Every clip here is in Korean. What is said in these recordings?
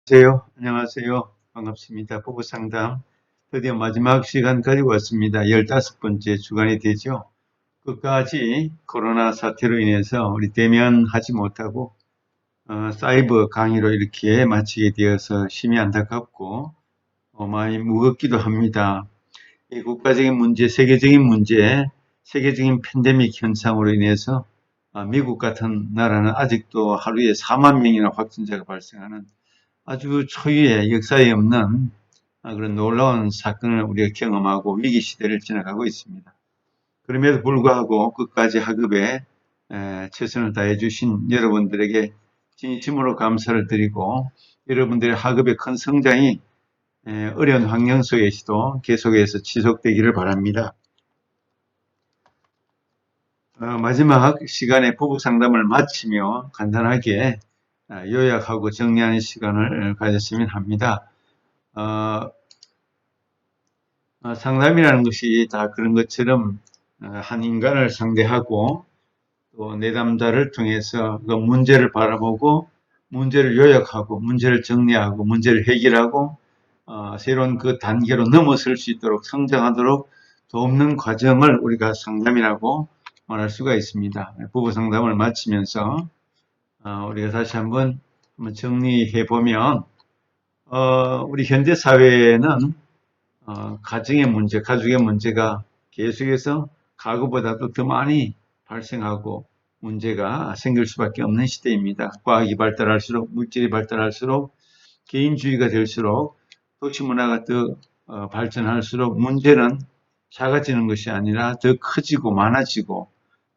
안녕하세요. 반갑습니다. 부부상담 드디어 마지막 시간까지 왔습니다. 15번째 주간이 되죠. 끝까지 코로나 사태로 인해서 우리 대면하지 못하고 사이버 강의로 이렇게 마치게 되어서 심히 안타깝고 많이 무겁기도 합니다. 이 국가적인 문제, 세계적인 문제, 세계적인 팬데믹 현상으로 인해서 미국 같은 나라는 아직도 하루에 4만 명이나 확진자가 발생하는 아주 초유의 역사에 없는 그런 놀라운 사건을 우리가 경험하고 위기 시대를 지나가고 있습니다. 그럼에도 불구하고 끝까지 학업에 최선을 다해 주신 여러분들에게 진심으로 감사를 드리고 여러분들의 학업의 큰 성장이 어려운 환경 속에서도 계속해서 지속되기를 바랍니다. 마지막 시간에 부부 상담을 마치며 간단하게 요약하고 정리하는 시간을 가졌으면 합니다. 상담이라는 것이 다 그런 것처럼 한 인간을 상대하고 또 내담자를 통해서 그 문제를 바라보고 문제를 요약하고 문제를 정리하고 문제를 해결하고 새로운 그 단계로 넘어설 수 있도록 성장하도록 돕는 과정을 우리가 상담이라고 말할 수가 있습니다. 부부 상담을 마치면서 우리가 다시 한번 정리해 보면 우리 현대 사회는 가정의 문제, 가족의 문제가 계속해서 과거보다도 더 많이 발생하고 문제가 생길 수밖에 없는 시대입니다. 과학이 발달할수록, 물질이 발달할수록, 개인주의가 될수록, 도시문화가 더 발전할수록 문제는 작아지는 것이 아니라 더 커지고 많아지고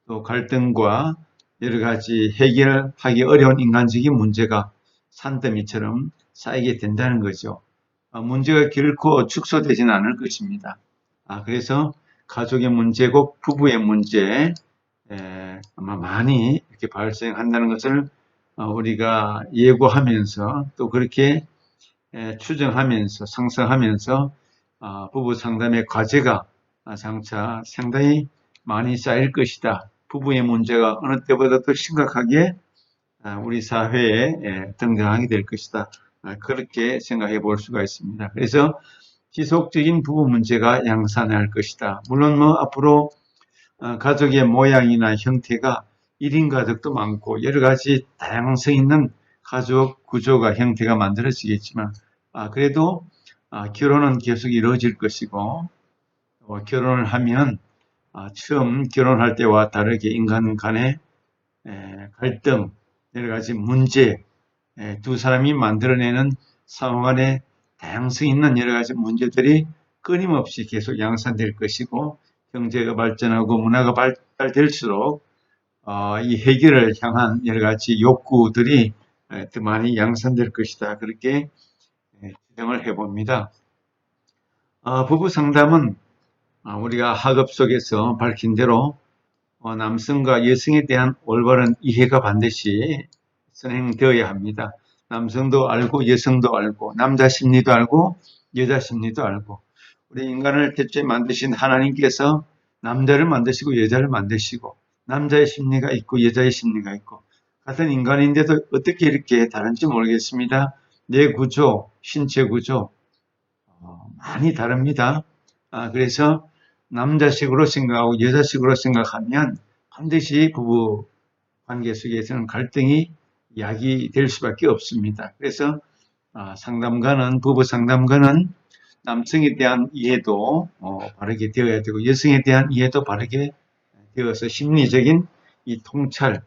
또 갈등과 여러 가지 해결하기 어려운 인간적인 문제가 산더미처럼 쌓이게 된다는 거죠. 문제가 결코 축소되지는 않을 것입니다. 그래서 가족의 문제고 부부의 문제 아마 많이 이렇게 발생한다는 것을 우리가 예고하면서 또 그렇게 추정하면서 상상하면서 부부 상담의 과제가 장차 상당히 많이 쌓일 것이다. 부부의 문제가 어느 때보다 더 심각하게 우리 사회에 등장하게 될 것이다. 그렇게 생각해 볼 수가 있습니다. 그래서 지속적인 부부 문제가 양산할 것이다. 물론 뭐 앞으로 가족의 모양이나 형태가 1인 가족도 많고 여러 가지 다양성 있는 가족 구조가 형태가 만들어지겠지만 그래도 결혼은 계속 이루어질 것이고 결혼을 하면 처음 결혼할 때와 다르게 인간 간의 갈등, 여러 가지 문제, 두 사람이 만들어내는 상호 간의 다양성 있는 여러 가지 문제들이 끊임없이 계속 양산될 것이고 경제가 발전하고 문화가 발달될수록 이 해결을 향한 여러 가지 욕구들이 더 많이 양산될 것이다. 그렇게 추정을 해봅니다. 부부 상담은 우리가 학업 속에서 밝힌 대로 남성과 여성에 대한 올바른 이해가 반드시 선행되어야 합니다. 남성도 알고 여성도 알고 남자 심리도 알고 여자 심리도 알고 우리 인간을 대체 만드신 하나님께서 남자를 만드시고 여자를 만드시고 남자의 심리가 있고 여자의 심리가 있고 같은 인간인데도 어떻게 이렇게 다른지 모르겠습니다. 뇌 구조, 신체 구조 많이 다릅니다. 그래서 남자식으로 생각하고 여자식으로 생각하면 반드시 부부 관계 속에서는 갈등이 야기될 수밖에 없습니다. 그래서 상담가는 부부 상담가는 남성에 대한 이해도 바르게 되어야 되고 여성에 대한 이해도 바르게 되어서 심리적인 이 통찰,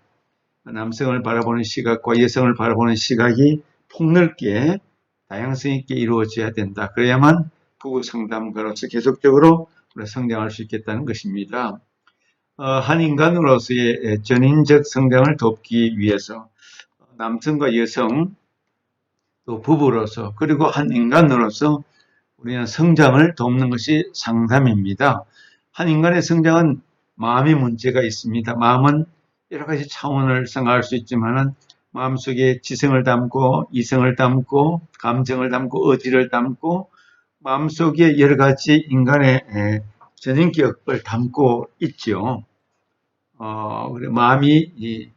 남성을 바라보는 시각과 여성을 바라보는 시각이 폭넓게 다양성 있게 이루어져야 된다. 그래야만 부부 상담가로서 계속적으로 성장할 수 있겠다는 것입니다. 한 인간으로서의 전인적 성장을 돕기 위해서 남성과 여성 또 부부로서 그리고 한 인간으로서 우리는 성장을 돕는 것이 상담입니다. 한 인간의 성장은 마음의 문제가 있습니다. 마음은 여러 가지 차원을 생각할 수 있지만은 마음속에 지성을 담고 이성을 담고 감정을 담고 의지를 담고 마음속에 여러 가지 인간의 전인격을 담고 있죠. 마음이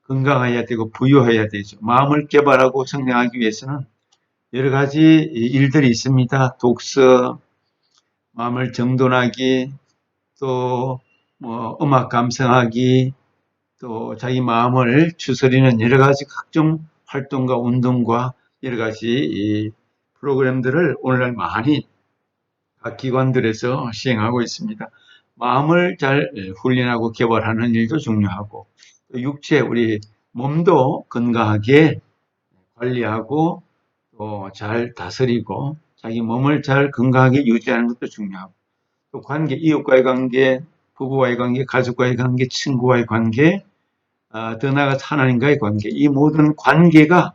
건강해야 되고 부유해야 되죠. 마음을 개발하고 성장하기 위해서는 여러 가지 일들이 있습니다. 독서, 마음을 정돈하기, 또 뭐 음악 감상하기, 또 자기 마음을 추스리는 여러 가지 각종 활동과 운동과 여러 가지 이 프로그램들을 오늘날 많이 각 기관들에서 시행하고 있습니다. 마음을 잘 훈련하고 개발하는 일도 중요하고, 또 육체, 우리 몸도 건강하게 관리하고 또 잘 다스리고 자기 몸을 잘 건강하게 유지하는 것도 중요하고, 또 관계, 이웃과의 관계, 부부와의 관계, 가족과의 관계, 친구와의 관계, 더 나아가서 하나님과의 관계, 이 모든 관계가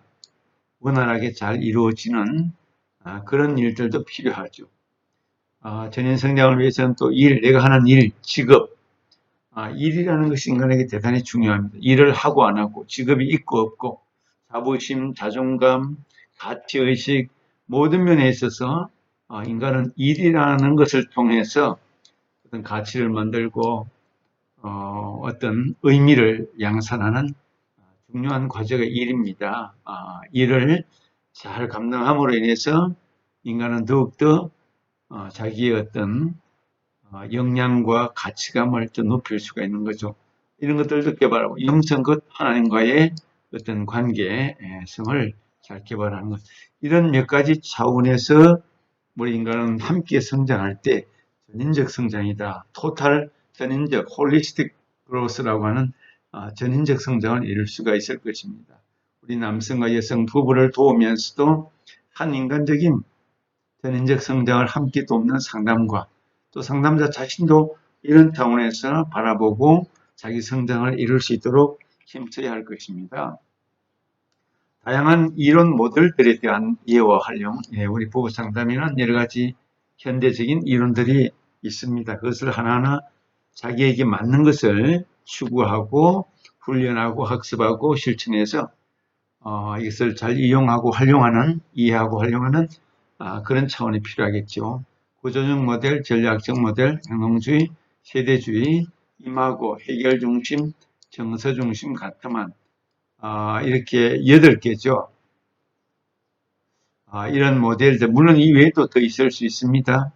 원활하게 잘 이루어지는 그런 일들도 필요하죠. 전인 성장을 위해서는 또 일, 내가 하는 일, 직업, 일이라는 것이 인간에게 대단히 중요합니다. 일을 하고 안 하고, 직업이 있고 없고, 자부심, 자존감, 가치의식, 모든 면에 있어서 인간은 일이라는 것을 통해서 어떤 가치를 만들고 어떤 의미를 양산하는 중요한 과제가 일입니다. 일을 잘 감당함으로 인해서 인간은 더욱더 자기의 어떤 역량과 가치감을 더 높일 수가 있는 거죠. 이런 것들도 개발하고 영성껏 하나님과의 어떤 관계성을 잘 개발하는 것. 이런 몇 가지 차원에서 우리 인간은 함께 성장할 때 전인적 성장이다. 토탈 전인적 홀리스틱 그로스라고 하는 전인적 성장을 이룰 수가 있을 것입니다. 우리 남성과 여성 부부를 도우면서도 한 인간적인 전인적 성장을 함께 돕는 상담과 또 상담자 자신도 이런 차원에서 바라보고 자기 성장을 이룰 수 있도록 힘써야 할 것입니다. 다양한 이론 모델들에 대한 이해와 활용, 우리 부부 상담에는 여러 가지 현대적인 이론들이 있습니다. 그것을 하나하나 자기에게 맞는 것을 추구하고 훈련하고 학습하고 실천해서 이것을 잘 이용하고 활용하는, 이해하고 활용하는 그런 차원이 필요하겠죠. 구조적 모델, 전략적 모델, 행동주의, 세대주의, 임하고 해결 중심, 정서 중심 같으면 이렇게 8개죠. 이런 모델들, 물론 이 외에도 더 있을 수 있습니다.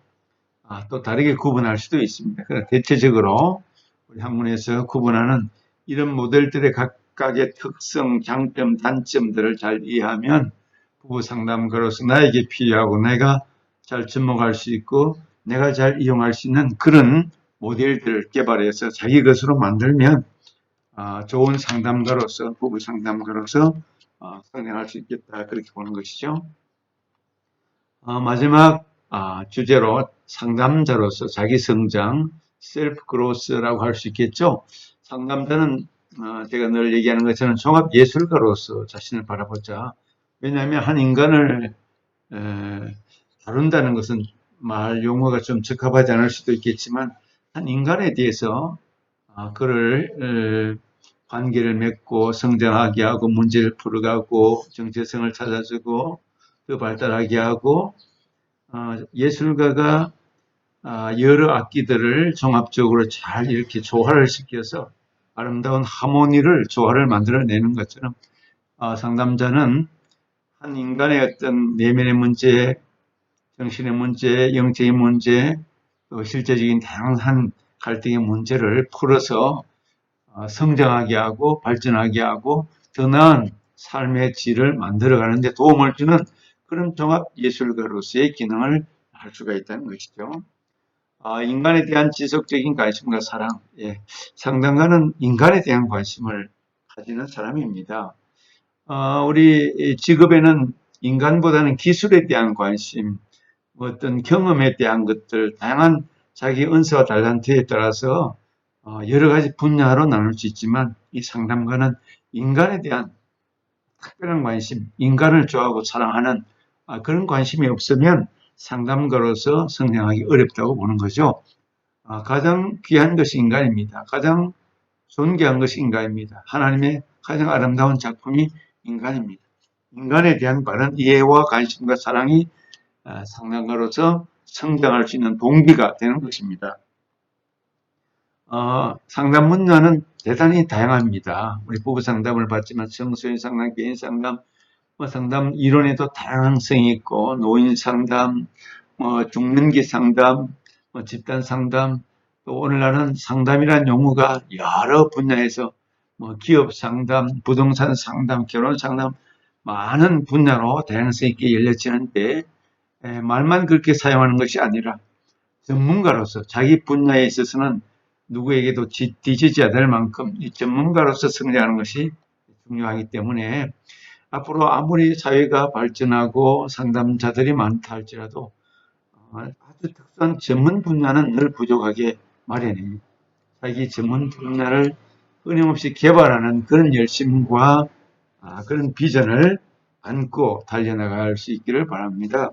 또 다르게 구분할 수도 있습니다. 그러나 대체적으로 우리 학문에서 구분하는 이런 모델들의 각각의 특성, 장점, 단점들을 잘 이해하면 부부 상담가로서 나에게 필요하고 내가 잘 접목할 수 있고 내가 잘 이용할 수 있는 그런 모델들을 개발해서 자기 것으로 만들면 좋은 상담가로서, 부부 상담가로서 성장할 수 있겠다, 그렇게 보는 것이죠. 마지막 주제로 상담자로서 자기 성장, 셀프 그로스라고 할 수 있겠죠. 상담자는 제가 늘 얘기하는 것처럼 종합 예술가로서 자신을 바라보자. 왜냐하면 한 인간을 다룬다는 것은 말 용어가 좀 적합하지 않을 수도 있겠지만 한 인간에 대해서 그를 관계를 맺고 성장하게 하고 문제를 풀어가고 정체성을 찾아주고 더 발달하게 하고 예술가가 여러 악기들을 종합적으로 잘 이렇게 조화를 시켜서 아름다운 하모니를 조화를 만들어내는 것처럼 상담자는 한 인간의 어떤 내면의 문제, 정신의 문제, 영적인 문제, 또 실제적인 다양한 갈등의 문제를 풀어서 성장하게 하고 발전하게 하고 더 나은 삶의 질을 만들어가는 데 도움을 주는 그런 종합 예술가로서의 기능을 할 수가 있다는 것이죠. 인간에 대한 지속적인 관심과 사랑, 상담가는 인간에 대한 관심을 가지는 사람입니다. 우리 직업에는 인간보다는 기술에 대한 관심, 어떤 경험에 대한 것들, 다양한 자기 은사와 달란트에 따라서 여러 가지 분야로 나눌 수 있지만 이 상담가는 인간에 대한 특별한 관심, 인간을 좋아하고 사랑하는 그런 관심이 없으면 상담가로서 성장하기 어렵다고 보는 거죠. 가장 귀한 것이 인간입니다. 가장 존귀한 것이 인간입니다. 하나님의 가장 아름다운 작품이 인간입니다. 인간에 대한 바른 이해와 관심과 사랑이 상담가로서 성장할 수 있는 동기가 되는 것입니다. 상담 분야는 대단히 다양합니다. 우리 부부 상담을 받지만 청소년 상담, 개인 상담, 상담 이론에도 다양성이 있고, 노인 상담, 중년기 상담, 집단 상담, 또 오늘날은 상담이라는 용어가 여러 분야에서 기업 상담, 부동산 상담, 결혼 상담, 많은 분야로 다양성 있게 열려지는데, 말만 그렇게 사용하는 것이 아니라 전문가로서 자기 분야에 있어서는 누구에게도 뒤지지 않을 만큼 이 전문가로서 성장하는 것이 중요하기 때문에 앞으로 아무리 사회가 발전하고 상담자들이 많다 할지라도 아주 특수한 전문 분야는 늘 부족하게 마련입니다. 자기 전문 분야를 끊임없이 개발하는 그런 열심과 그런 비전을 안고 달려나갈 수 있기를 바랍니다.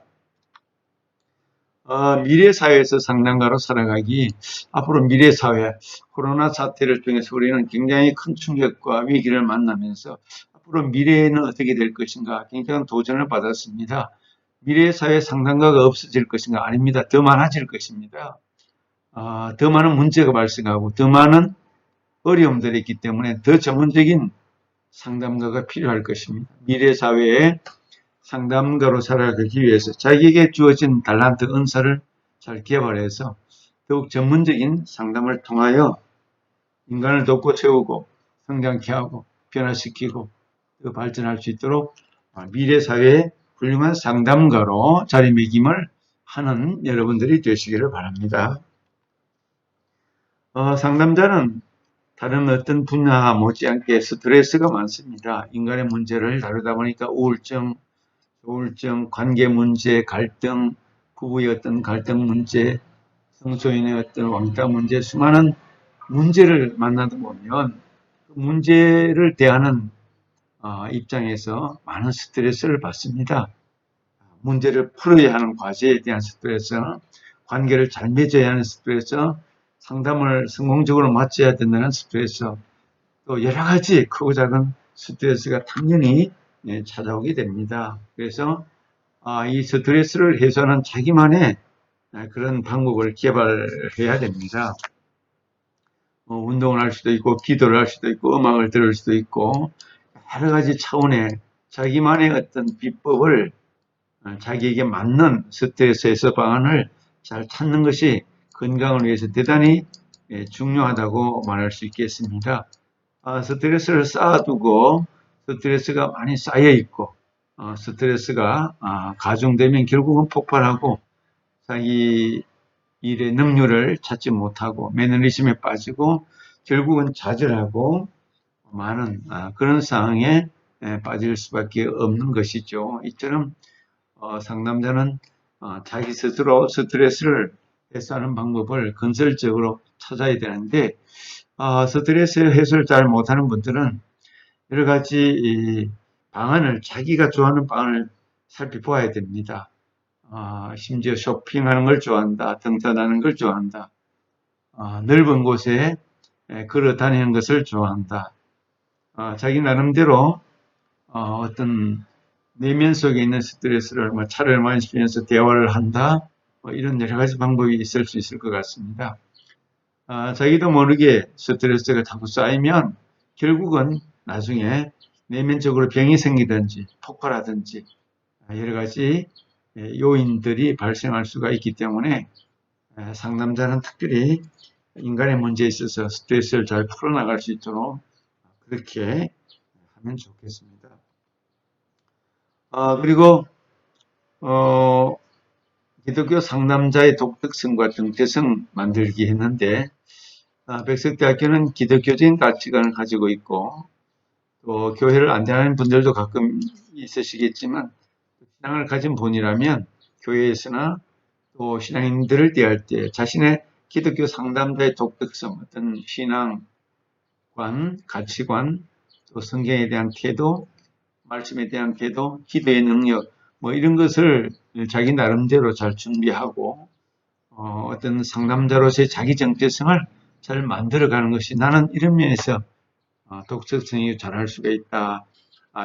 미래 사회에서 상담가로 살아가기, 앞으로 미래 사회, 코로나 사태를 통해서 우리는 굉장히 큰 충격과 위기를 만나면서 앞으로 미래에는 어떻게 될 것인가 굉장한 도전을 받았습니다. 미래 사회 상담가가 없어질 것인가? 아닙니다. 더 많아질 것입니다. 더 많은 문제가 발생하고 더 많은 어려움들이 있기 때문에 더 전문적인 상담가가 필요할 것입니다. 미래 사회에 상담가로 살아가기 위해서 자기에게 주어진 달란트 은사를 잘 개발해서 더욱 전문적인 상담을 통하여 인간을 돕고 세우고 성장케 하고 변화시키고 더 발전할 수 있도록 미래 사회의 훌륭한 상담가로 자리매김을 하는 여러분들이 되시기를 바랍니다. 상담자는 다른 어떤 분야 못지않게 스트레스가 많습니다. 인간의 문제를 다루다 보니까 우울증, 관계 문제, 갈등, 부부의 어떤 갈등 문제, 성소인의 어떤 왕따 문제, 수많은 문제를 만나다 보면 그 문제를 대하는 입장에서 많은 스트레스를 받습니다. 문제를 풀어야 하는 과제에 대한 스트레스, 관계를 잘 맺어야 하는 스트레스, 상담을 성공적으로 마쳐야 된다는 스트레스, 또 여러 가지 크고 작은 스트레스가 당연히 찾아오게 됩니다. 그래서 이 스트레스를 해소하는 자기만의 그런 방법을 개발해야 됩니다. 운동을 할 수도 있고 기도를 할 수도 있고 음악을 들을 수도 있고 여러 가지 차원의 자기만의 어떤 비법을 자기에게 맞는 스트레스 해소 방안을 잘 찾는 것이 건강을 위해서 대단히 중요하다고 말할 수 있겠습니다. 스트레스를 쌓아두고 스트레스가 많이 쌓여 있고 스트레스가 가중되면 결국은 폭발하고 자기 일의 능률을 찾지 못하고 매너리즘에 빠지고 결국은 좌절하고 많은 그런 상황에 빠질 수밖에 없는 것이죠. 이처럼 상담자는 자기 스스로 스트레스를 해소하는 방법을 건설적으로 찾아야 되는데 스트레스 해소를 잘 못하는 분들은 여러 가지 방안을 자기가 좋아하는 방안을 살펴보아야 됩니다. 심지어 쇼핑하는 걸 좋아한다, 등산하는 걸 좋아한다, 넓은 곳에 걸어 다니는 것을 좋아한다. 자기 나름대로 어떤 내면 속에 있는 스트레스를 차를 마시면서 대화를 한다, 이런 여러 가지 방법이 있을 수 있을 것 같습니다. 자기도 모르게 스트레스가 자꾸 쌓이면 결국은 나중에 내면적으로 병이 생기든지 폭발하든지 여러 가지 요인들이 발생할 수가 있기 때문에 상담자는 특별히 인간의 문제에 있어서 스트레스를 잘 풀어나갈 수 있도록 그렇게 하면 좋겠습니다. 그리고 기독교 상담자의 독특성과 정체성 만들기 했는데 백석대학교는 기독교적인 가치관을 가지고 있고 또 교회를 안 다니는 분들도 가끔 있으시겠지만 신앙을 가진 분이라면 교회에서나 또 신앙인들을 대할 때 자신의 기독교 상담자의 독특성, 어떤 신앙관, 가치관, 또 성경에 대한 태도, 말씀에 대한 태도, 기도의 능력, 이런 것을 자기 나름대로 잘 준비하고 어떤 상담자로서의 자기 정체성을 잘 만들어가는 것이 나는 이런 면에서 독특성이 잘할 수가 있다.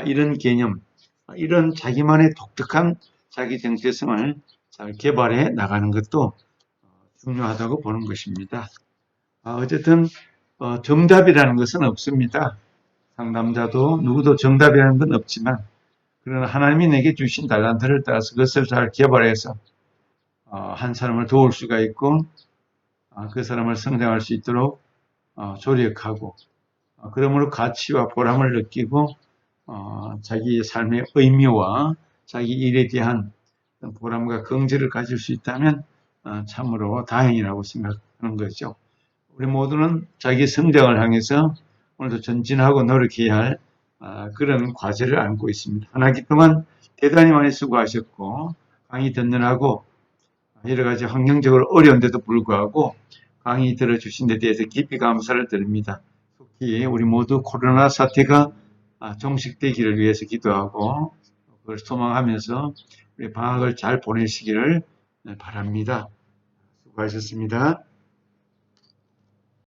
이런 개념, 이런 자기만의 독특한 자기 정체성을 잘 개발해 나가는 것도 중요하다고 보는 것입니다. 어쨌든 정답이라는 것은 없습니다. 상담자도 누구도 정답이라는 건 없지만 그러나 하나님이 내게 주신 달란트를 따라서 그것을 잘 개발해서 한 사람을 도울 수가 있고 그 사람을 성장할 수 있도록 조력하고 그러므로 가치와 보람을 느끼고 자기의 삶의 의미와 자기 일에 대한 보람과 긍지를 가질 수 있다면 참으로 다행이라고 생각하는 거죠. 우리 모두는 자기 성장을 향해서 오늘도 전진하고 노력해야 할 그런 과제를 안고 있습니다. 한 학기 동안 대단히 많이 수고하셨고 강의 듣느라고 여러 가지 환경적으로 어려운데도 불구하고 강의 들어주신 데 대해서 깊이 감사를 드립니다. 특히 우리 모두 코로나 사태가 종식되기를 위해서 기도하고 그걸 소망하면서 우리 방학을 잘 보내시기를 바랍니다. 수고하셨습니다.